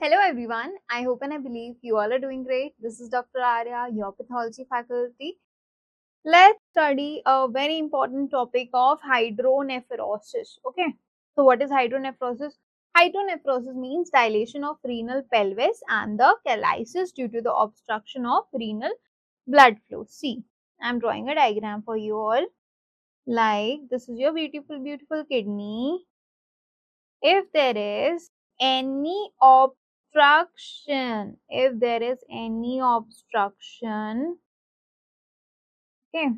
Hello everyone, I hope and I believe you all are doing great. This is Dr. Arya, your pathology faculty. Let's study a very important topic of hydronephrosis. Okay, so what is hydronephrosis? Hydronephrosis means dilation of renal pelvis and the calyces due to the obstruction of renal blood flow. See, I am drawing a diagram for you all. Like this is your beautiful kidney. If there is any obstruction, okay,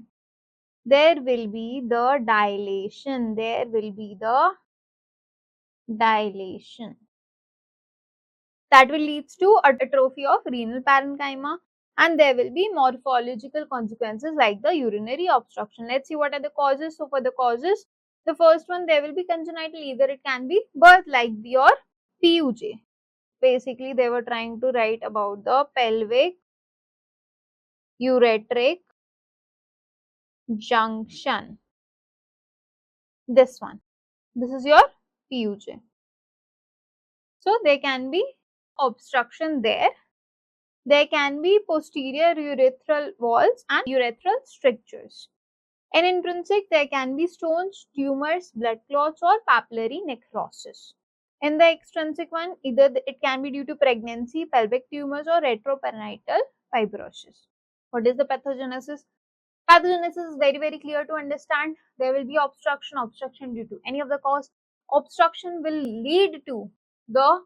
there will be the dilation, that will lead to atrophy of renal parenchyma, and there will be morphological consequences like the urinary obstruction. Let's see what are the causes. So for the causes, the first one, there will be congenital, either it can be birth like your PUJ. Basically, they were trying to write about the pelvic ureteric junction. This one. This is your PUJ. So, there can be obstruction there. There can be posterior urethral walls and urethral strictures. In intrinsic, there can be stones, tumors, blood clots, or papillary necrosis. In the extrinsic one, either it can be due to pregnancy, pelvic tumors, or retroperitoneal fibrosis. What is the pathogenesis? Pathogenesis is very clear to understand. There will be obstruction due to any of the cause. Obstruction will lead to the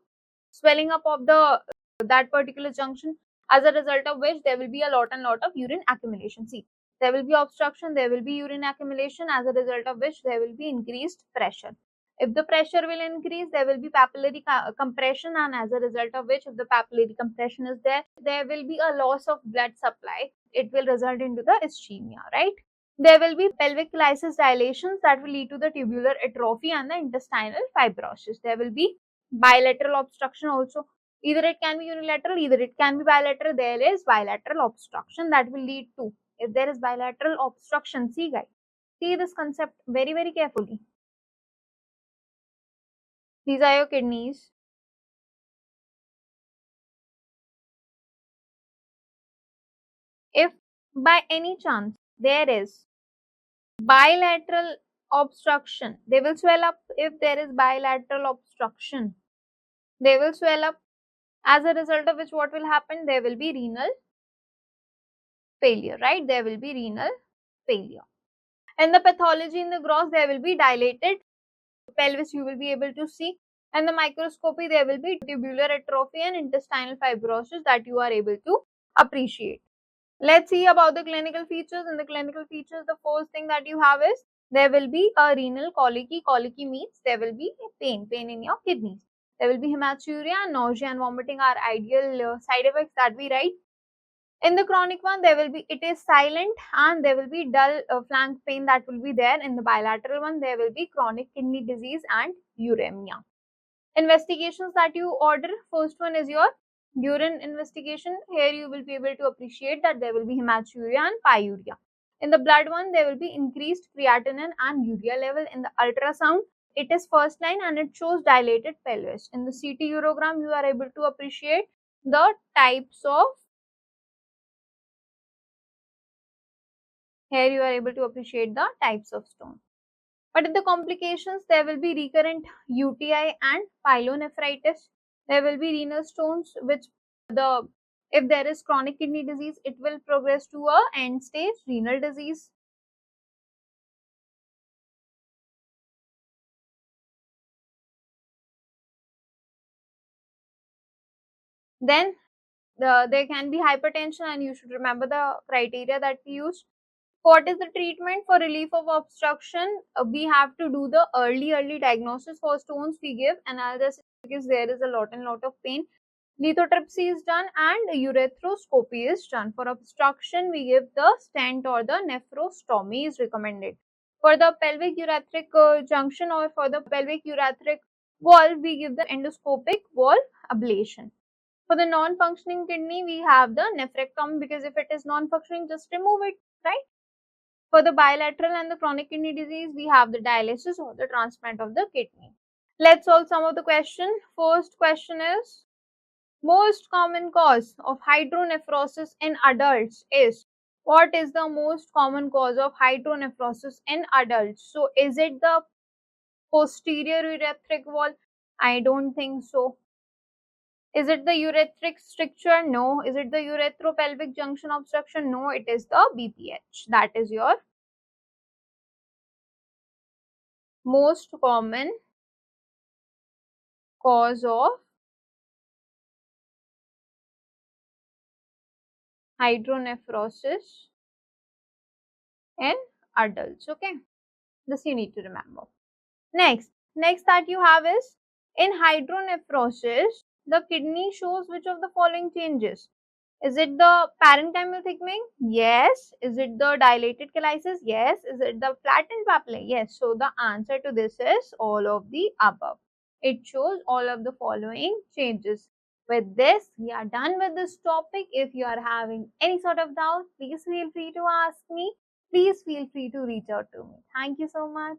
swelling up of that particular junction, as a result of which there will be a lot of urine accumulation. See, there will be obstruction, there will be urine accumulation, as a result of which there will be increased pressure. If the pressure will increase, there will be papillary compression, and as a result of which, if the papillary compression is there, there will be a loss of blood supply. It will result into the ischemia, right? There will be pelvic calyces dilations that will lead to the tubular atrophy and the intestinal fibrosis. There will be bilateral obstruction also. Either it can be unilateral, either it can be bilateral. There is bilateral obstruction that will lead to, if there is bilateral obstruction, see guys, see this concept very carefully. These are your kidneys. If by any chance there is bilateral obstruction, they will swell up. If there is bilateral obstruction, they will swell up, as a result of which what will happen? There will be renal failure, right? There will be renal failure. In the pathology in the gross, there will be dilated pelvis, you will be able to see, and the microscopy there will be tubular atrophy and intestinal fibrosis that you are able to appreciate. Let's see about the clinical features. In the clinical features, the first thing that you have is there will be a renal colicky. Colicky means there will be pain in your kidneys. There will be hematuria, nausea and vomiting are ideal side effects that we write. In the chronic one, there will be, it is silent and there will be dull flank pain that will be there. In the bilateral one, there will be chronic kidney disease and uremia. Investigations that you order, first one is your urine investigation. Here you will be able to appreciate that there will be hematuria and pyuria. In the blood one, there will be increased creatinine and urea level. In the ultrasound, it is first line and it shows dilated pelvis. In the CT urogram, you are able to appreciate the types of, here you are able to appreciate the types of stone. But in the complications, there will be recurrent UTI and pyelonephritis. There will be renal stones, which if there is chronic kidney disease, it will progress to a end stage renal disease. Then there can be hypertension, and you should remember the criteria that we used. What is the treatment for relief of obstruction? We have to do the early diagnosis. For stones, we give analgesics because there is a lot of pain. Lithotripsy is done and urethroscopy is done. For obstruction, we give the stent or the nephrostomy is recommended. For the pelvic urethric junction or for the pelvic urethric valve, we give the endoscopic valve ablation. For the non-functioning kidney, we have the nephrectomy because if it is non-functioning, just remove it, right? For the bilateral and the chronic kidney disease, we have the dialysis or the transplant of the kidney. Let's solve some of the questions. First question is, Most common cause of hydronephrosis in adults is, what is the most common cause of hydronephrosis in adults? So is it the posterior urethric wall? I don't think so. Is it the urethric stricture? No. Is it the uretropelvic junction obstruction? No, it is the BPH. That is your most common cause of hydronephrosis in adults. Okay, this you need to remember. Next that you have is, in hydronephrosis, the kidney shows which of the following changes? Is it the parenchymal thickening? Yes. Is it the dilated calyces? Yes. Is it the flattened papillae? Yes. So the answer to this is all of the above. It shows all of the following changes. With this, we are done with this topic. If you are having any sort of doubt, please feel free to ask me. Please feel free to reach out to me. Thank you so much.